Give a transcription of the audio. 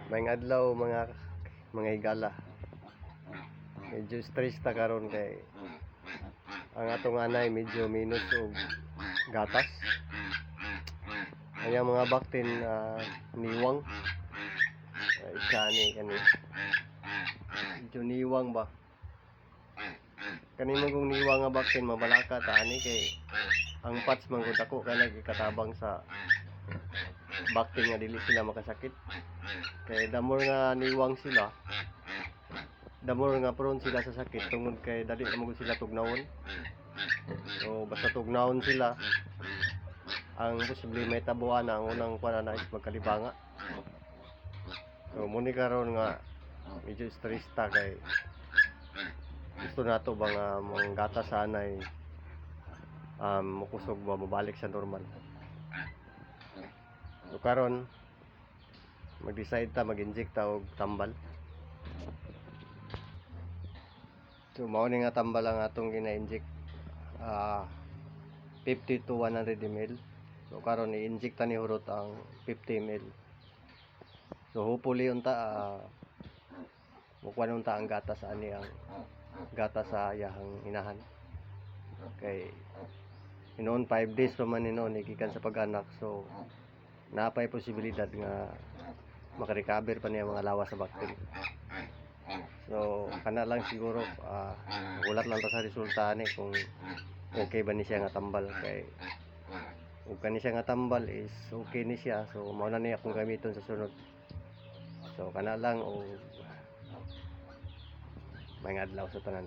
May adlaw mga higala. Medyo stress ta karon kay ang atong anay medyo minus og gatas. Kaya mga baktin niwang. Isa ni kani. Medyo niwang ba. Kani magong niwang nga baktin mabalaka ta ani kay ang pats man gud ako kay nagikatabang sa baktin nga dili sila makasakit. Kay damor nga niwang sila, damor nga prone sila sa sakit tungod kay dali mo sila tugnawon. So basta tugnawon sila, ang posible may tabuan na ang unang kuan na is magkalibanga. So muni karon nga medyo stress ta kay gusto nato ba nga mga gata sanay mukusog ba mabalik sa normal. So karon mag-decide ta mag-inject ta og tambal. So mao ni nga tambal ang atong gina-inject 50 to 100 ml. So karon i-inject ta ni hurot ang 50 ml. So hopefully unta mukuan unta ang gatas ani ang gatas sa iyang inahan. Kay inoon 5 days pa man inoon gikan sa pag-anak. So napay posibilidad nga makarecover pa niya mga lawas sa baktin. So kana lang siguro gulat lang ta sa resulta ni kung okay ba ni siya nga tambal. Kay kung kani siya nga tambal is okay ni siya, so mao na niya akong gamiton sa sunod. So kana lang o may adlaw sa tanan.